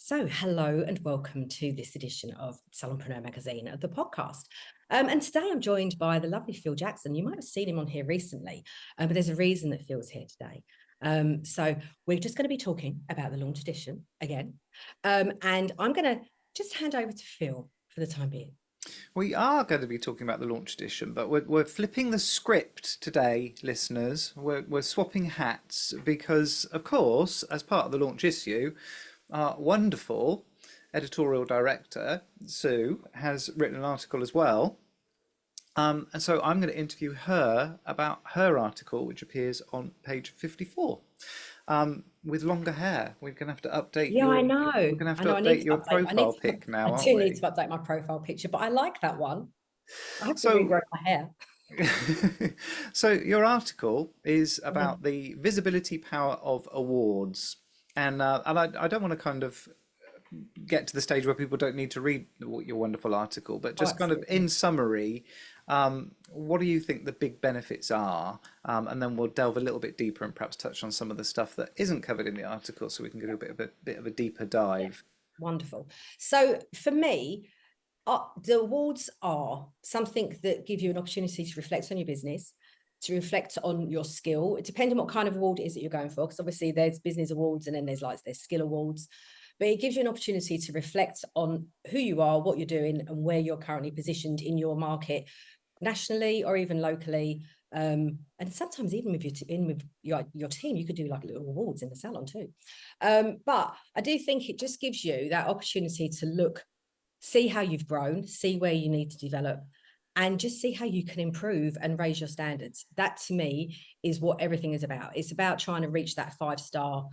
So, hello and welcome to this edition of Salonpreneur magazine, the podcast. And today I'm joined by the lovely Phil Jackson. You might have seen him on here recently, but there's a reason that Phil's here today. So we're just going to be talking about the launch edition again. And I'm going to just hand over to Phil for the time being. We are going to be talking about the launch edition, but we're flipping the script today, listeners. We're swapping hats because, of course, as part of the launch issue, our wonderful editorial director, Sue, has written an article as well. And so I'm going to interview her about her article, which appears on page 54. With longer hair, we're going to have to update Yeah, I know. we're going to have I to know. I need update to your update. profile pic I now, aren't do need we? to update my profile picture, but I like that one. I have to So regrow my hair. So your article is Mhm. about the visibility power of awards, and I don't want to kind of get to the stage where people don't need to read your wonderful article, but Oh, just kind of absolutely. in summary, what do you think the big benefits are? And then we'll delve a little bit deeper and perhaps touch on some of the stuff that isn't covered in the article, so we can do a bit of a deeper Yeah, dive. wonderful. So for me, the awards are something that give you an opportunity to reflect on your business, to reflect on your skill. It depends on what kind of award it is that you're going for, because obviously there's business awards and then there's skill awards. But it gives you an opportunity to reflect on who you are, what you're doing, and where you're currently positioned in your market, nationally or even locally. And sometimes even with your team, you could do like little awards in the salon too. But I do think it just gives you that opportunity to look, see how you've grown, see where you need to develop, and just see how you can improve and raise your standards. That to me is what everything is about. It's about trying to reach that 5-star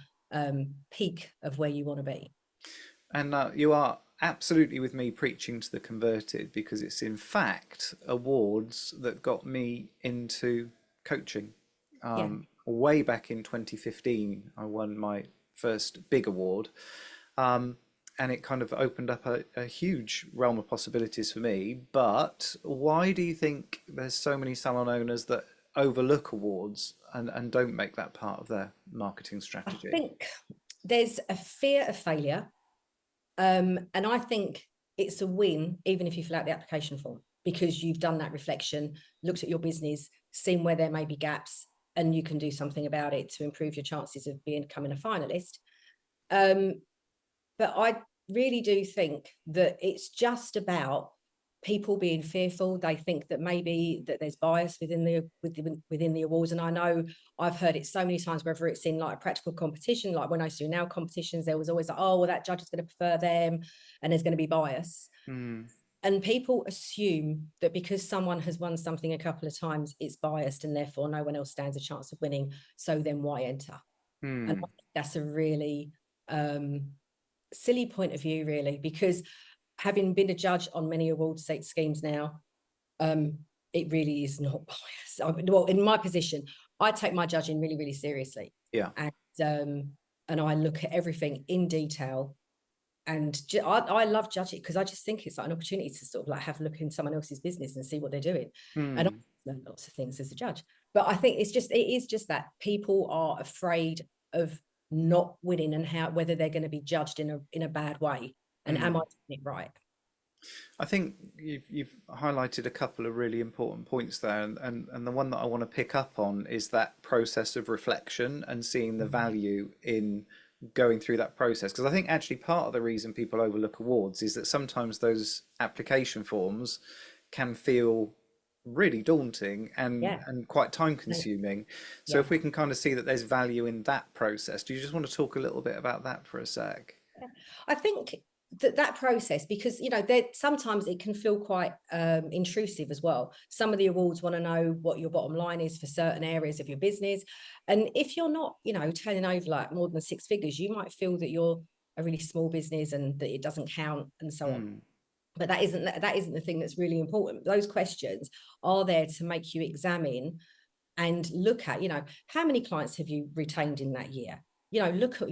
peak of where you want to be. And you are absolutely with me preaching to the converted, because it's in fact awards that got me into coaching. Yeah. Way back in 2015, I won my first big award. And it kind of opened up a huge realm of possibilities for me. But why do you think there's so many salon owners that overlook awards and don't make that part of their marketing I strategy? think there's a fear of failure. And I think it's a win, even if you fill out the application form, because you've done that reflection, looked at your business, seen where there may be gaps, and you can do something about it to improve your chances of becoming a finalist. Um, but I really do think that it's just about people being fearful. They think that maybe that there's bias within the awards. And I know I've heard it so many times, whether it's in like a practical competition, like when I used to do now competitions, there was always like, oh, well, that judge is going to prefer them and there's going to be bias. Hmm. And people assume that because someone has won something a couple of times, it's biased and therefore no one else stands a chance of winning. So then why enter? And Hmm. I think that's a really silly point of view, really, because having been a judge on many award schemes now, it really is not biased. Well, in my position, I take my judging really, really seriously, Yeah. and I look at everything in detail. And I love judging because I just think it's like an opportunity to sort of like have a look in someone else's business and see what they're doing. And I Hmm. learn lots of things as a judge. But I think it is just that people are afraid of not winning and how whether they're going to be judged in a bad way. And am I Hmm. doing it right? I think you've highlighted a couple of really important points there, and the one that I want to pick up on is that process of reflection and seeing the value in going through that process. Because I think actually part of the reason people overlook awards is that sometimes those application forms can feel really daunting Yeah. and quite time consuming. So Yeah. if we can kind of see that there's value in that process, do you just want to talk a little bit about that for a sec? I think that process, because sometimes it can feel quite intrusive as well. Some of the awards want to know what your bottom line is for certain areas of your business, and if you're not turning over like more than 6 figures, you might feel that you're a really small business and that it doesn't count and so on. Hmm. But that isn't the thing that's really important. Those questions are there to make you examine and look at, how many clients have you retained in that year? Look at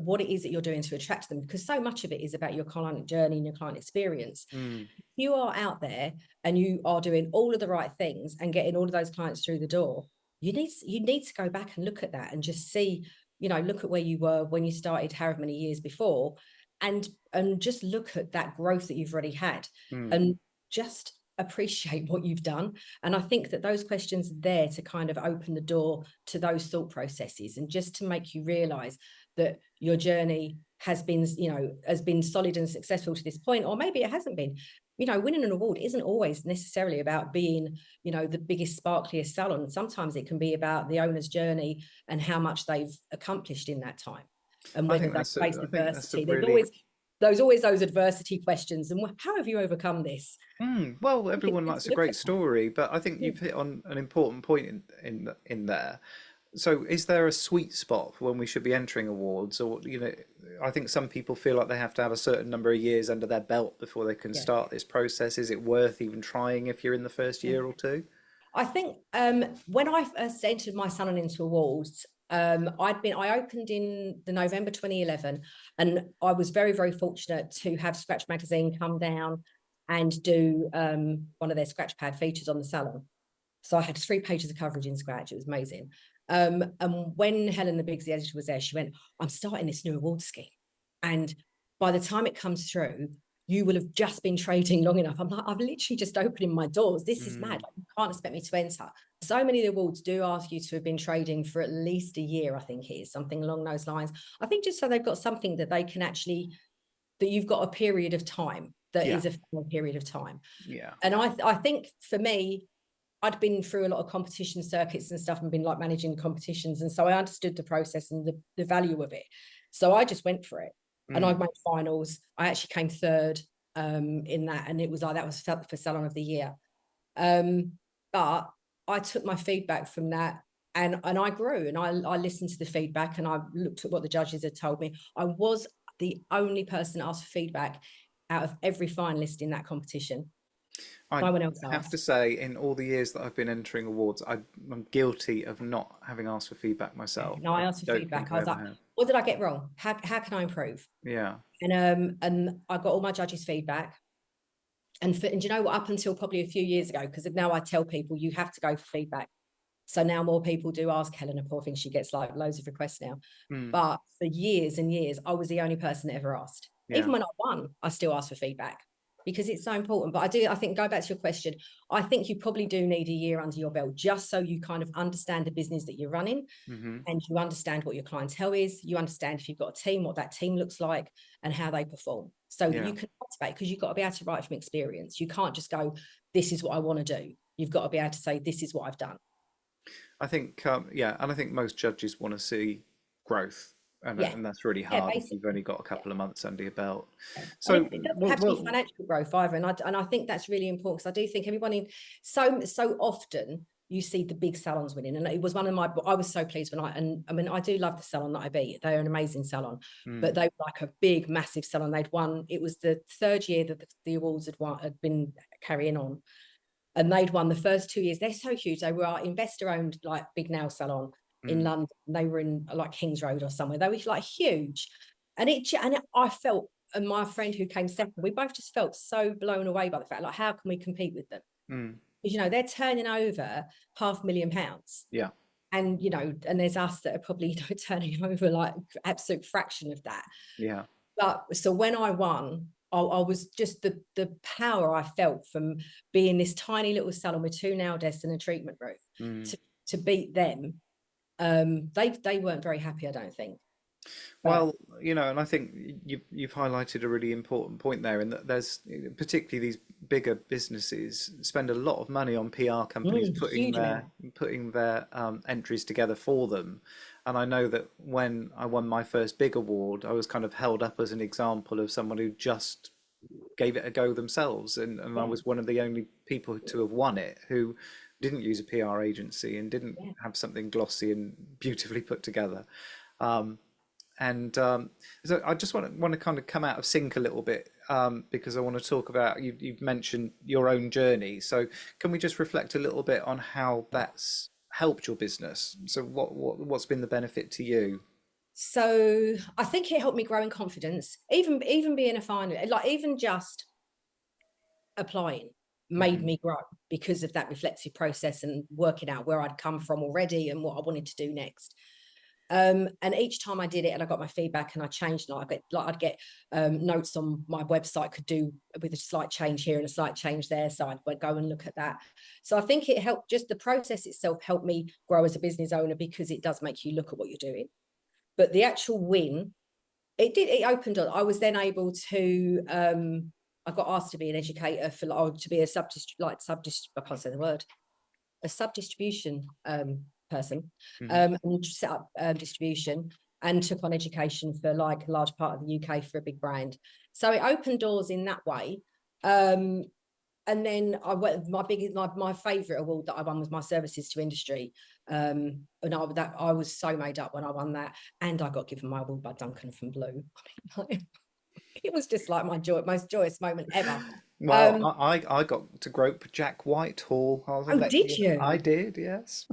what it is that you're doing to attract them, because so much of it is about your client journey and your client experience. Hmm. You are out there and you are doing all of the right things and getting all of those clients through the door. You need to go back and look at that and just see, look at where you were when you started however many years before, and just look at that growth that you've already had, and just appreciate what you've done. And I think that those questions are there to kind of open the door to those thought processes, and just to make you realize that your journey has been, has been solid and successful to this point, or maybe it hasn't been. Winning an award isn't always necessarily about being, the biggest, sparkliest salon. Sometimes it can be about the owner's journey and how much they've accomplished in that time, and I whether think they that's face I think that's a adversity. really There's always those adversity questions, and how have you overcome this? well, I think everyone it's likes a look great at that. story, but I think you've hit on an important point in there. So, is there a sweet spot for when we should be entering awards, or I think some people feel like they have to have a certain number of years under their belt before they can Yeah. start this process. Is it worth even trying if you're in the first year or two? I think when I first entered my salon into awards, I opened in the November 2011, and I was very, very fortunate to have Scratch Magazine come down and do one of their scratch pad features on the salon. So I had 3 pages of coverage in Scratch. It was amazing. And when Helen, the Bigsy editor, was there, she went, "I'm starting this new award scheme. And by the time it comes through, you will have just been trading long enough." I'm like, "I've literally just opening my doors. This is mad. Mm, Like, you can't expect me to enter." So many of the awards do ask you to have been trading for at least a year, I think it is, something along those lines. I think just so they've got something that they can actually, that you've got a period of time that yeah, is a full period of time. yeah. And I think for me, I'd been through a lot of competition circuits and stuff, and been like managing competitions. And so I understood the process and the value of it. So I just went for it. And I Mm. made finals. I actually came third in that. And it was like, that was for Salon of the Year. But I took my feedback from that, and I grew, and I listened to the feedback, and I looked at what the judges had told me. I was the only person asked for feedback out of every finalist in that competition. I No one else have to asked. say, in all the years that I've been entering awards, I'm guilty of not having asked for feedback myself. No, I I asked for don't think feedback. I I was ever like, have. "What did I get wrong? How can I improve?" Yeah. And I got all my judges' feedback. And you know what? Up until probably a few years ago, because now I tell people you have to go for feedback. So now more people do ask Helena. Poor thing, she gets like loads of requests now. Mm, But for years and years, I was the only person that ever asked. yeah. Even when I won, I still asked for feedback, because it's so important. But I think, go back to your question, I think you probably do need a year under your belt, just so you kind of understand the business that you're running, Hmm. and you understand what your clientele is. You understand, if you've got a team, what that team looks like and how they perform, so that Yeah. you can motivate, because you've got to be able to write from experience. You can't just go, "This is what I want to do." You've got to be able to say, "This is what I've done." I think, yeah, and I think most judges want to see growth, Yeah. and that's really Yeah, hard if you've basically. only got a Yeah. couple of months under your belt. Yeah. And So, it doesn't what, have to be what, financial growth either. And I think that's really important, because I do think everyone in, so often you see the big salons winning. And it was one of my, I was so pleased when I mean, I do love the salon that I beat. They're an amazing salon, but mm, they were like a big, massive salon. They'd won, it was the third year that the awards had been carrying on. And they'd won the first 2 years. They're so huge. They were our investor owned, like, big nail salon in mm, London. They were in like Kings Road or somewhere. They were like huge. I felt, and my friend who came second, we both just felt so blown away by the fact, like, how can we compete with them? mm, Because, they're turning over £500,000. yeah, And there's us that are probably, turning over like absolute fraction of that. yeah, But so when I won, I was just, the power I felt from being this tiny little salon with 2 nail desks and a treatment room, mm. to beat them. They weren't very happy, I don't think. But Well, and I think you've highlighted a really important point there, in that there's particularly these bigger businesses spend a lot of money on PR companies huge amount. putting their entries together for them. And I know that when I won my first big award, I was kind of held up as an example of someone who just gave it a go themselves, and I Yeah, was one of the only people to have won it who didn't use a PR agency and didn't yeah. have something glossy and beautifully put together. And so I just want to kind of come out of sync a little bit, because I want to talk about, you've mentioned your own journey. So can we just reflect a little bit on how that's helped your business? So what's been the benefit to you? So I think it helped me grow in confidence. Even being a final, like, even just applying made Hmm. me grow, because of that reflexive process and working out where I'd come from already and what I wanted to do next. And each time I did it and I got my feedback and I changed, and I'd get notes on my website, could do with a slight change here and a slight change there. So I'd go and look at that. So I think it helped, just the process itself helped me grow as a business owner, because it does make you look at what you're doing. But the actual win, it opened up. I was then able to, I got asked to be an educator for, or to be a I can't say the word, a sub-distribution person, and set up distribution, and took on education for like a large part of the UK for a big brand. So it opened doors in that way. And then I went, my favorite award that I won was my services to industry. And I was so made up when I won that, and I got given my award by Duncan from Blue. It was just like my most joyous moment ever. Well, I got to grope Jack Whitehall. Oh, did I you? did, yes.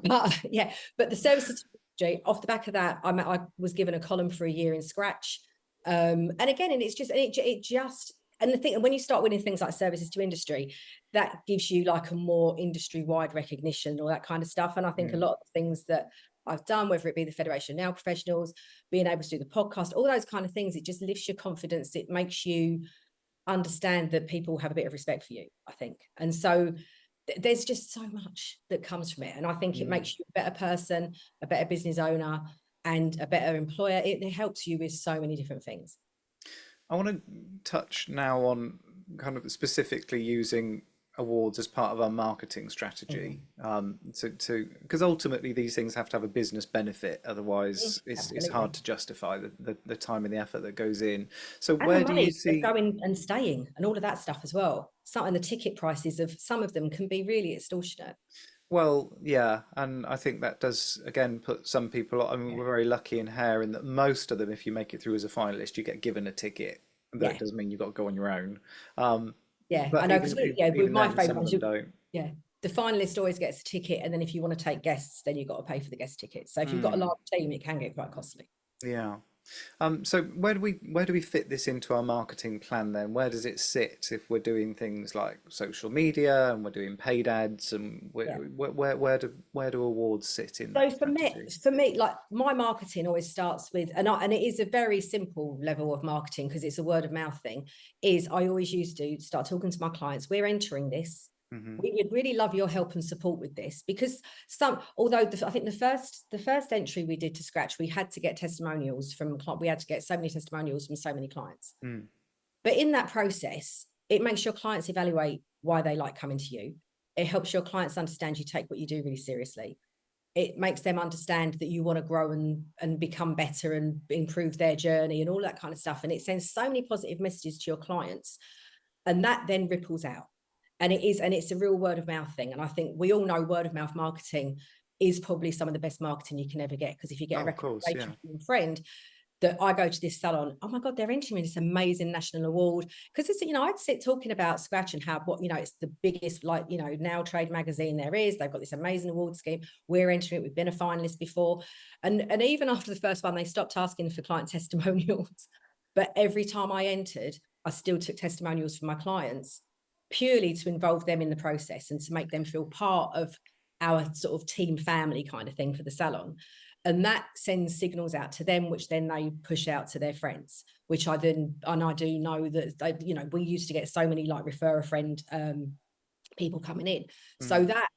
Yeah, but the services industry, off the back of that, I was given a column for a year in Scratch. And again, and it just, and the thing, and when you start winning things like services to industry, that gives you like a more industry-wide recognition, all that kind of stuff. And I think a lot of the things that I've done, whether it be the Federation of Nail Professionals, being able to do the podcast, all those kind of things, it just lifts your confidence. It makes you understand that people have a bit of respect for you, I think. And so there's just so much that comes from it. And I think it makes you a better person, a better business owner, and a better employer. It helps you with so many different things. I want to touch now on kind of specifically using awards as part of our marketing strategy. Because ultimately these things have to have a business benefit, otherwise it's hard to justify the time and the effort that goes in. So And the where do you money of see? going and staying and all of that stuff as well. And the ticket prices of some of them can be really extortionate. Well, yeah, and I think that does again put some people. I mean, Yeah. we're very lucky in Hair in that most of them, if you make it through as a finalist, you get given a ticket. That Yeah. doesn't mean you've got to go on your own. Yeah, I But know, because with even my then, favourite some of ones, them don't. yeah, the finalist always gets a ticket, and then if you want to take guests, then you've got to pay for the guest tickets. So if you've got a large team, it can get quite costly. Yeah. So where do we fit this into our marketing plan then? Where does it sit if we're doing things like social media and we're doing paid ads, and Yeah. where do awards sit in So that strategy? for me, like my marketing always starts with, and it is a very simple level of marketing because it's a word of mouth thing. Is I always used to start talking to my clients. We're entering this. Hmm. We would really love your help and support with this, because although I think the first entry we did to Scratch, we had to get testimonials from, we had to get so many testimonials from so many clients. Mm. But in that process, it makes your clients evaluate why they like coming to you. It helps your clients understand you take what you do really seriously. It makes them understand that you want to grow and become better and improve their journey and all that kind of stuff. And it sends so many positive messages to your clients. And that then ripples out. And it's a real word of mouth thing. And I think we all know word of mouth marketing is probably some of the best marketing you can ever get. Because if you get a Oh, of course, yeah. recommendation from a friend that I go to this salon, oh my God, they're entering this amazing national award. Because it's, I'd sit talking about Scratch and how, it's the biggest, nail trade magazine there is. They've got this amazing award scheme. We're entering it. We've been a finalist before. And even after the first one, they stopped asking for client testimonials. But every time I entered, I still took testimonials from my clients, purely to involve them in the process and to make them feel part of our sort of team family kind of thing for the salon. And that sends signals out to them, which then they push out to their friends, which I do know that we used to get so many like refer a friend people coming in. So Mm. that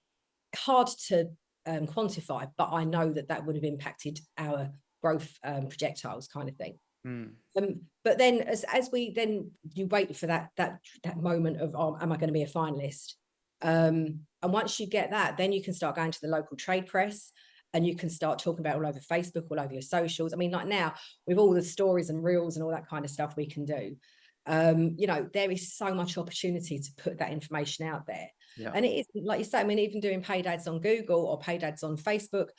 hard to quantify, but I know that would have impacted our growth projectiles kind of thing. Mm. But then as you wait for that moment of, oh, am I going to be a finalist? And once you get that, then you can start going to the local trade press, and you can start talking about all over Facebook, all over your socials. I mean, like now with all the stories and reels and all that kind of stuff we can do, there is so much opportunity to put that information out there. Yeah. And it is, like you say, I mean, even doing paid ads on Google or paid ads on Facebook,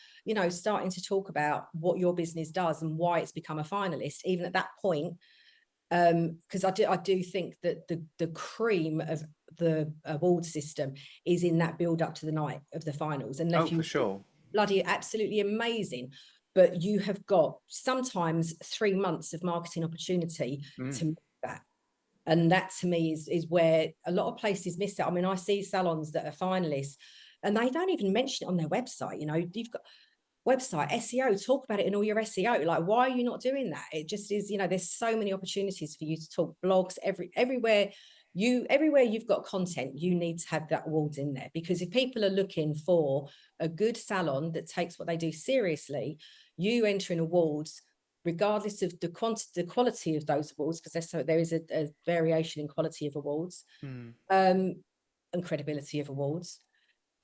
starting to talk about what your business does and why it's become a finalist, even at that point. Because I do think that the cream of the award system is in that build up to the night of the finals. And Oh, if for you sure. bloody absolutely amazing, but you have got sometimes 3 months of marketing opportunity Mm. to make that. And that to me is where a lot of places miss it. I mean, I see salons that are finalists and they don't even mention it on their website. website, SEO, talk about it in all your SEO. Like, why are you not doing that? It just is, there's so many opportunities for you to talk. Blogs, everywhere you've got content, you need to have that awards in there, because if people are looking for a good salon that takes what they do seriously, you entering awards, regardless of the quality of those awards, because there is a variation in quality of awards, Mm. and credibility of awards.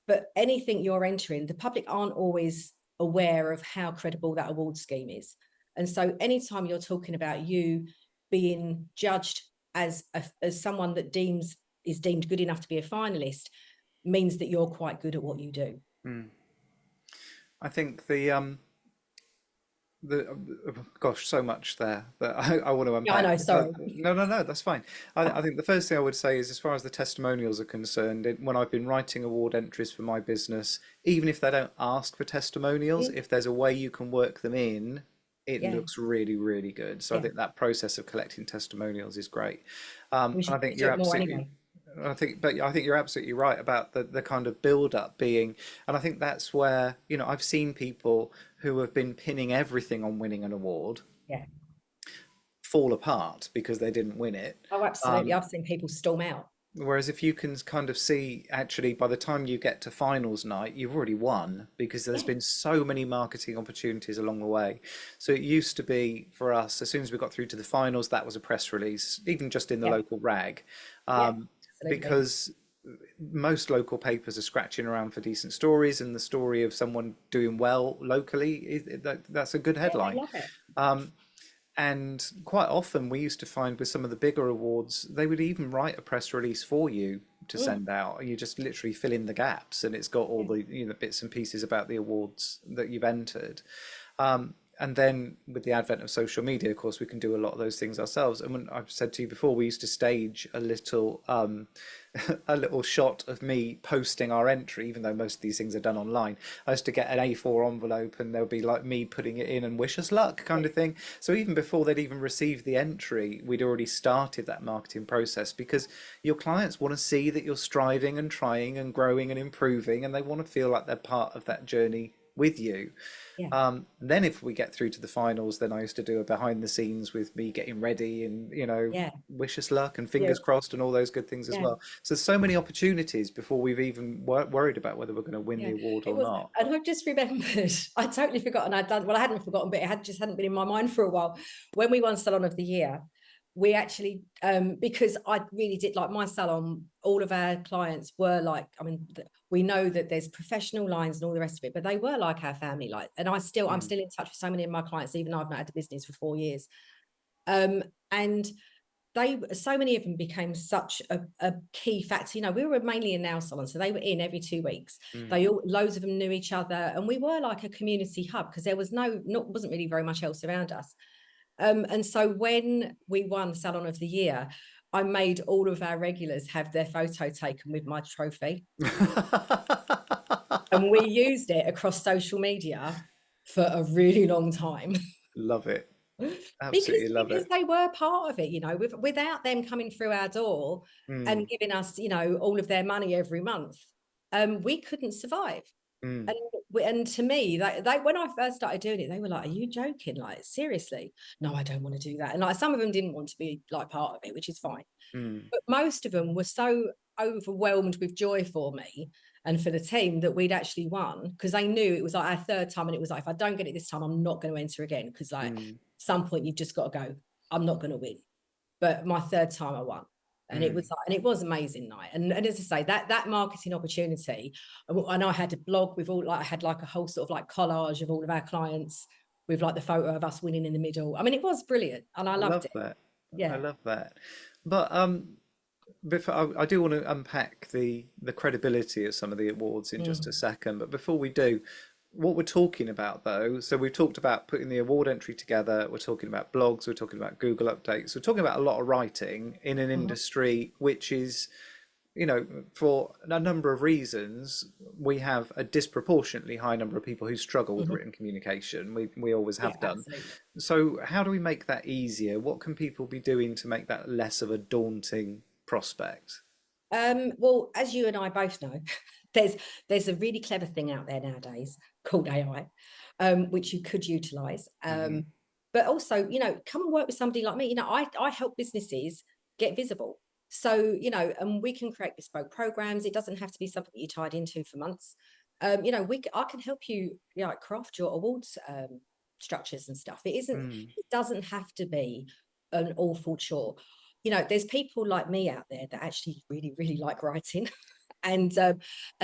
But anything you're entering, the public aren't always aware of how credible that award scheme is. And so anytime you're talking about you being judged as someone that is deemed good enough to be a finalist, means that you're quite good at what you do. Mm. I think the gosh, so much there that I want to Yeah, I unpack. know, sorry. No, no, no, that's fine. I think the first thing I would say is, as far as the testimonials are concerned, when I've been writing award entries for my business, even if they don't ask for testimonials, Mm, if there's a way you can work them in, it yeah, looks really, really good. So I yeah. think that process of collecting testimonials is great. We And I should think do you're it more absolutely anyway. I think you're absolutely right about the kind of build up being, and I think that's where, I've seen people who have been pinning everything on winning an award Yeah. fall apart because they didn't win it. Oh, absolutely. I've seen people storm out. Whereas if you can kind of see, actually, by the time you get to finals night, you've already won because there's Yeah, been so many marketing opportunities along the way. So it used to be for us, as soon as we got through to the finals, that was a press release, even just in the yeah, local rag, yeah, absolutely. because most local papers are scratching around for decent stories, and the story of someone doing well locally, that's a good Yeah, they headline. love it. And quite often we used to find with some of the bigger awards, they would even write a press release for you to Mm, send out. You just literally fill in the gaps, and it's got all yeah, the bits and pieces about the awards that you've entered. And then with the advent of social media, of course, we can do a lot of those things ourselves. And when I've said to you before, we used to stage a little a little shot of me posting our entry, even though most of these things are done online. I used to get an A4 envelope, and there would be like me putting it in and wish us luck kind of thing. So even before they'd even received the entry, we'd already started that marketing process, because your clients want to see that you're striving and trying and growing and improving, and they want to feel like they're part of that journey with you. yeah, Then if we get through to the finals, then I used to do a behind the scenes with me getting ready and, yeah, wish us luck and yeah, fingers crossed and all those good things as yeah. well. So there's so many opportunities before we've even worried about whether we're going to win the Yeah, award it or was, not. and I've just remembered, I'd totally forgotten I'd done, well, I hadn't forgotten, but it had just hadn't been in my mind for a while. When we won Salon of the Year, we actually, because I really did like my salon, all of our clients were like, I mean, we know that there's professional lines and all the rest of it, but they were like our family, like, and I'm Mm, still in touch with so many of my clients, even though I've not had the business for 4 years. And so many of them became such a key factor. We were mainly a nail salon, so they were in every 2 weeks. mm. Loads of them knew each other, and we were like a community hub, because there was wasn't really very much else around us. And so when we won Salon of the Year, I made all of our regulars have their photo taken with my trophy, and we used it across social media for a really long time. Love it. because Absolutely love because it. they were part of it, without them coming through our door and Mm, giving us, all of their money every month, we couldn't survive. mm, And to me, they when I first started doing it, they were like, "Are you joking? Like, seriously?" No, I don't want to do that. And like, some of them didn't want to be like part of it, which is fine. mm, But most of them were so overwhelmed with joy for me and for the team that we'd actually won, because they knew it was like our third time, and it was like, if I don't get it this time, I'm not going to enter again, because like mm, some point you've just got to go, I'm not going to win. But my third time I won. And it mm. was like, and it was an amazing night. And as I say, that marketing opportunity, and I had a blog with all, like, I had like a whole sort of like collage of all of our clients with like the photo of us winning in the middle. I mean, it was brilliant, and I I loved love it. that. I Yeah. love that. But before I do want to unpack the credibility of some of the awards in just a Mm. second, but before we do, what we're talking about though, so we've talked about putting the award entry together, we're talking about blogs, we're talking about Google updates, we're talking about a lot of writing in an Mhm. industry which is, for a number of reasons, we have a disproportionately high number of people who struggle with Mhm. written communication. We always Yeah, have done. absolutely. So how do we make that easier? What can people be doing to make that less of a daunting prospect? Well, as you and I both know, there's a really clever thing out there nowadays called AI, which you could utilize. But also, you know, come and work with somebody like me. You know, I help businesses get visible. So, you know, and we can create bespoke programs. It doesn't have to be something that you're tied into for months. You know, I can help you, you know, craft your awards structures and stuff. It doesn't have to be an awful chore. You know, there's people like me out there that actually really, really like writing and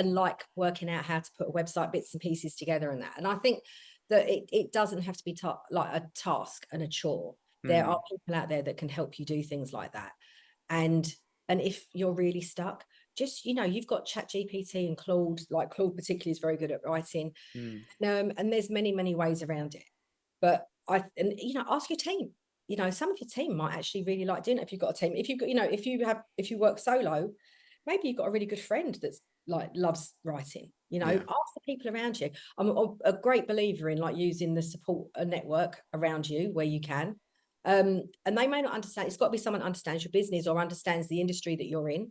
like working out how to put a website bits and pieces together and that. And I think that it doesn't have to be like a task and a chore. There are people out there that can help you do things like that. And if you're really stuck, just, you know, you've got ChatGPT and Claude, like Claude particularly is very good at writing. And there's many ways around it. But you know, ask your team. You know, some of your team might actually really like doing it if you've got a team. If you've got, you know, if you work solo, maybe you've got a really good friend that's like loves writing. You know, ask the people around you. I'm a great believer in like using the support network around you where you can. And they may not understand. It's got to be someone who understands your business or understands the industry that you're in.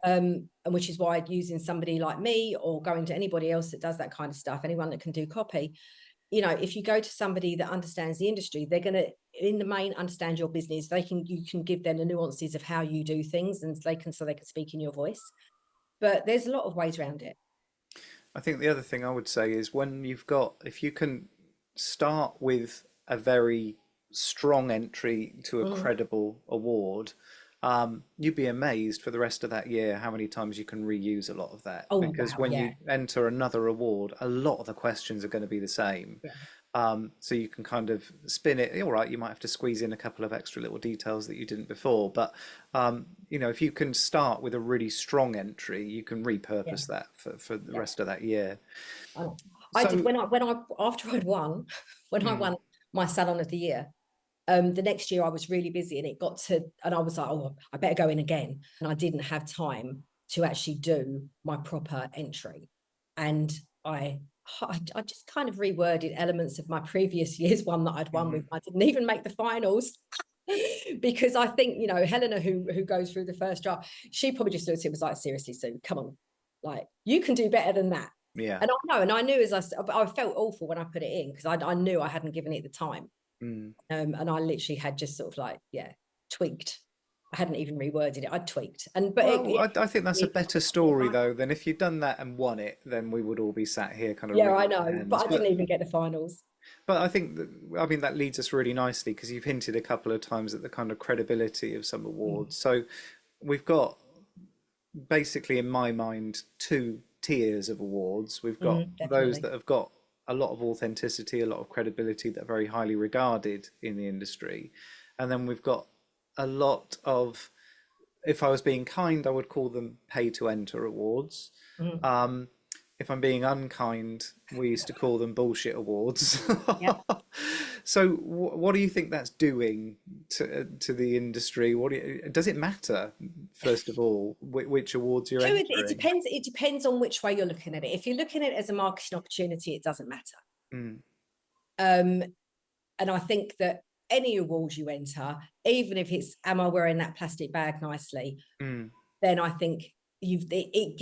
And which is why using somebody like me or going to anybody else that does that kind of stuff, anyone that can do copy, you know, if you go to somebody that understands the industry, they're going to, in the main, understand your business. You can give them the nuances of how you do things, and they can speak in your voice. But there's a lot of ways around it. I think the other thing I would say is if you can start with a very strong entry to a credible award, you'd be amazed for the rest of that year how many times you can reuse a lot of that. Oh, Because wow, when yeah. you enter another award, a lot of the questions are going to be the same. Yeah. So you can kind of spin it. All right, you might have to squeeze in a couple of extra little details that you didn't before, but you know, if you can start with a really strong entry, you can Yeah. repurpose that for the rest of that year. I did So, when I after I'd won, when I won my Salon of the Year. The next year I was really busy and and I was like, oh, I better go in again. And I didn't have time to actually do my proper entry. And I just kind of reworded elements of my previous year's one that I'd won with. I didn't even make the finals because I think, you know, Helena, who goes through the first draft, she probably just looked at it and was like, seriously, Sue, come on, like you can do better than that. yeah. And I know, and I knew I felt awful when I put it in because I knew I hadn't given it the time. And I literally had just sort of like, tweaked. I hadn't even reworded it. I tweaked. Well, I think that's a better story though than if you'd done that and won it, then we would all be sat here kind of yeah, wringing I our know, but hands. I didn't even get the finals. But I think that, I mean, that leads us really nicely because you've hinted a couple of times at the kind of credibility of some awards. So we've got basically, in my mind, two tiers of awards. We've got those Definitely. that have got a lot of authenticity, a lot of credibility, that are very highly regarded in the industry. And then we've got a lot of, if I was being kind, I would call them pay to enter awards. If I'm being unkind, we used to call them bullshit awards. Yeah. So, what do you think that's doing to the industry? Does it matter, first of all, which awards you're It entering? depends. It depends on which way you're looking at it. If you're looking at it as a marketing opportunity, it doesn't matter. Um, and I think that any award you enter, even if it's am I wearing that plastic bag nicely, then I think it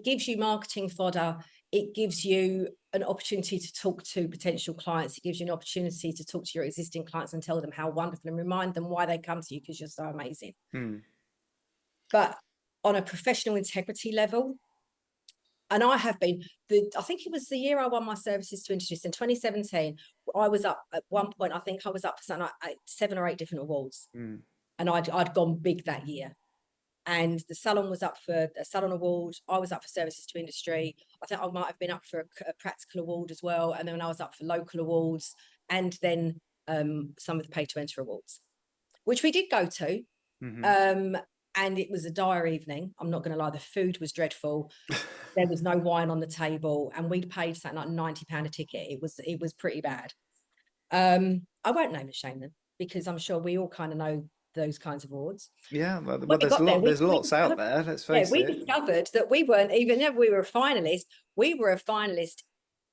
gives you marketing fodder. It gives you an opportunity to talk to potential clients. It gives you an opportunity to talk to your existing clients and tell them how wonderful and remind them why they come to you because you're so amazing. But on a professional integrity level, and I have been, I think it was the year I won my services to industry in 2017. I was up at one point, I think I was up for something like 7 or 8 different awards. And I'd gone big that year. And the salon was up for a salon award. I was up for services to industry. I think I might have been up for a practical award as well. And then I was up for local awards and then some of the pay to enter awards, which we did go to. And it was a dire evening. I'm not going to lie. The food was dreadful. There was no wine on the table, and we'd paid something like £90 a ticket. It was pretty bad. I won't name and shame them because I'm sure we all kind of know those kinds of awards. Yeah, well, When we there's a got there, lot. There's lots out there. Let's face we it. discovered that we weren't, even though we were a finalist, we were a finalist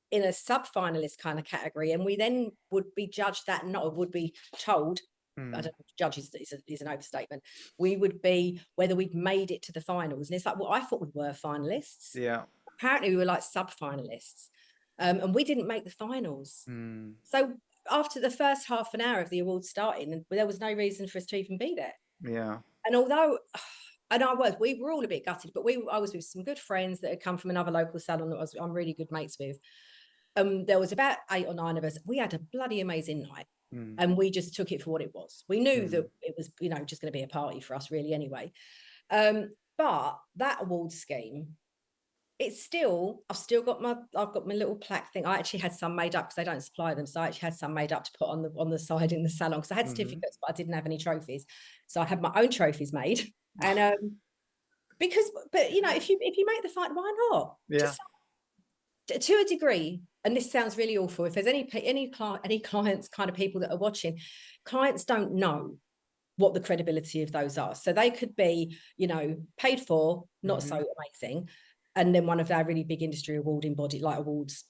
in a sub-finalist kind of category, and we then would be judged that, not would be told. I don't know, judge is an overstatement. We would be whether we'd made it to the finals, and it's like, well, I thought we were finalists. Yeah. apparently we were like sub-finalists, and we didn't make the finals. So after the first half an hour of the awards starting, there was no reason for us to even be there. Yeah. And although, we were all a bit gutted, but I was with some good friends that had come from another local salon that I'm really good mates with. There was about 8 or 9 of us. We had a bloody amazing night. And we just took it for what it was. We knew that it was, just going to be a party for us really anyway. But that award scheme, I've still got my little plaque thing. I actually had some made up because they don't supply them. So I actually had some made up to put on the side in the salon, because I had certificates, but I didn't have any trophies. So I had my own trophies made. And but if you make the fight, why not? Yeah. Just to a degree, and this sounds really awful, if there's any clients, kind of people that are watching, clients don't know what the credibility of those are. So they could be, paid for, not so amazing, and then one of our really big industry awarding body like awards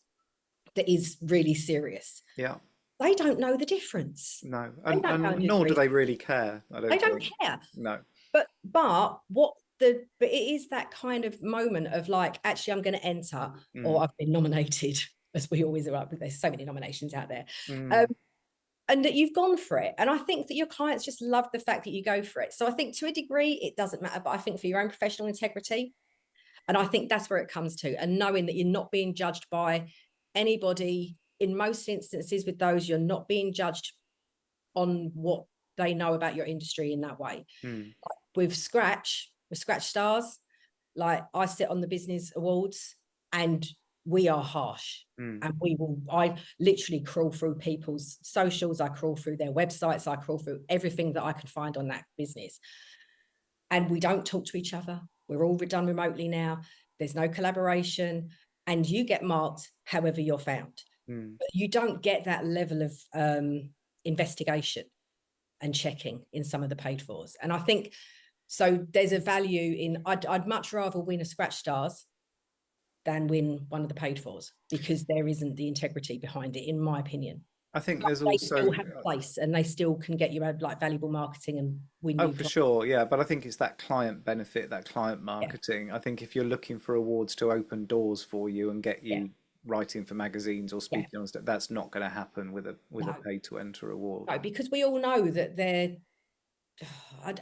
that is really serious. Yeah. They don't know the difference. No, and nor do they really care. They don't care. No. But it is that kind of moment of like, actually, I'm going to enter, or I've been nominated, as we always are. There's so many nominations out there. And that you've gone for it. And I think that your clients just love the fact that you go for it. So I think to a degree, it doesn't matter, but I think for your own professional integrity, and I think that's where it comes to, and knowing that you're not being judged by anybody. In most instances with those, you're not being judged on what they know about your industry in that way. With Scratch Stars, like I sit on the business awards and we are harsh. And I literally crawl through people's socials, I crawl through their websites, I crawl through everything that I can find on that business. And we don't talk to each other. We're all done remotely now. There's no collaboration, and you get marked however you're found. But you don't get that level of investigation and checking in some of the paid fors. And I think, so there's a value in, I'd much rather win a Scratch Stars than win one of the paid fors, because there isn't the integrity behind it, in my opinion. I think But there's they also still have a place, and they still can get you like valuable marketing and win. Oh, for sure, yeah. But I think it's that client benefit, that client marketing. Yeah. I think if you're looking for awards to open doors for you and get you writing for magazines or speaking on stuff, that's not going to happen with a pay to enter award. No, because we all know that they're. I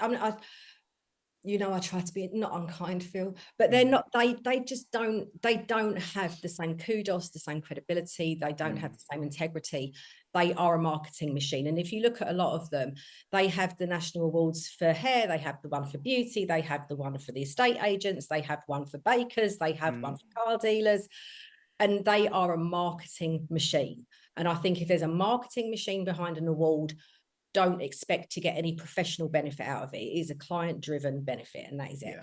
try to be not unkind, Phil, but they're not. They just don't. They don't have the same kudos, the same credibility. They don't have the same integrity. They are a marketing machine, and if you look at a lot of them, they have the national awards for hair. They have the one for beauty. They have the one for the estate agents. They have one for bakers. They have one for car dealers, and they are a marketing machine. And I think if there's a marketing machine behind an award, don't expect to get any professional benefit out of it. It is a client-driven benefit, and that is it.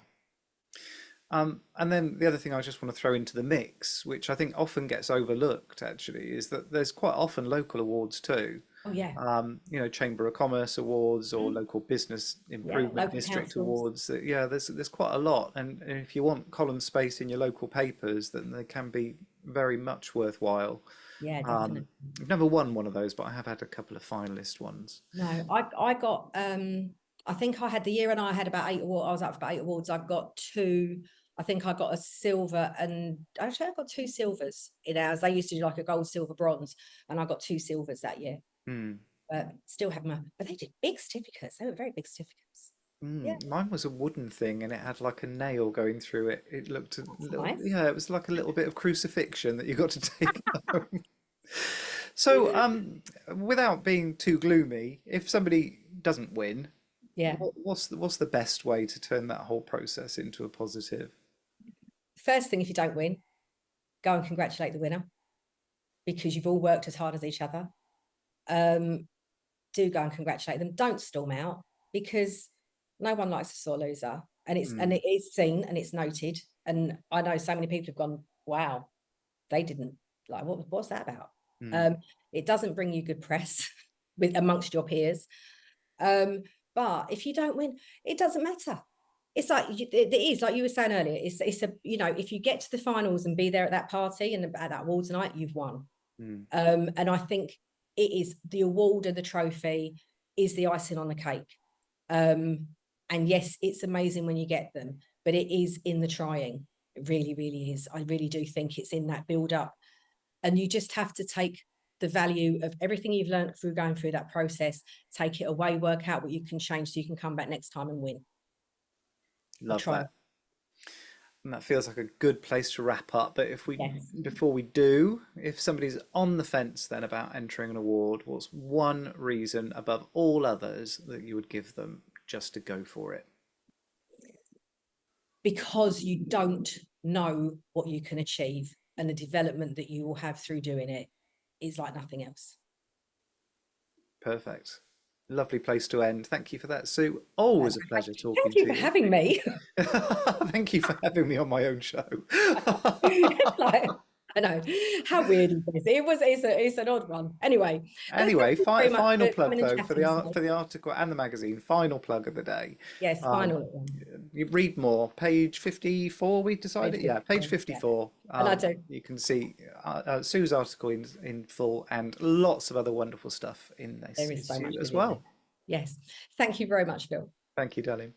And then the other thing I just want to throw into the mix, which I think often gets overlooked actually, is that there's quite often local awards too. Oh yeah. Chamber of Commerce awards or local business improvement district awards. There's quite a lot, and if you want column space in your local papers, then they can be very much worthwhile. Yeah, definitely. I've never won one of those, but I have had a couple of finalist ones. No, I got I think I had the year, and I had about 8 awards. I was up for about 8 awards. I got 2. I think I got a silver, and actually I got 2 silvers in ours. They used to do like a gold, silver, bronze, and I got 2 silvers that year. But still have but they did big certificates. They were very big certificates. Yeah. Mine was a wooden thing, and it had like a nail going through it. It looked nice. Yeah, it was like a little bit of crucifixion that you got to take home. So, without being too gloomy, if somebody doesn't win, what's the best way to turn that whole process into a positive? First thing, if you don't win, go and congratulate the winner, because you've all worked as hard as each other. Do go and congratulate them. Don't storm out, because no one likes a sore loser, and it is seen and it's noted. And I know so many people have gone, wow, they didn't like, what's that about? It doesn't bring you good press amongst your peers. But if you don't win, it doesn't matter. It's like it is like you were saying earlier. It's a if you get to the finals and be there at that party and at that awards night, you've won. And I think it is the award and the trophy is the icing on the cake. And yes, it's amazing when you get them, but it is in the trying. It really, really is. I really do think it's in that build up. And you just have to take the value of everything you've learned through going through that process, take it away, work out what you can change so you can come back next time and win. I Love try. that. And that feels like a good place to wrap up. But Yes. before we do, if somebody's on the fence then about entering an award, what's one reason above all others that you would give them just to go for it? Because you don't know what you can achieve, and the development that you will have through doing it is like nothing else. Perfect. Lovely place to end. Thank you for that, Sue. Always a pleasure Thank talking you to for you. having me. Thank you for having me on my own show. Like, I know how weird is this? It's an odd one. Anyway, thank Anyway, you very much final for plug coming and though for chatting to for me. the article and the magazine. Final plug of the day. Yes, Um, final one. you read more. Page 54. We decided. Page Yeah, page 54. Yeah, 54. and I do. You can see Sue's article in full and lots of other wonderful stuff in this There is so issue much as within well. it. Yes, thank you very much, Phil. Thank you, darling.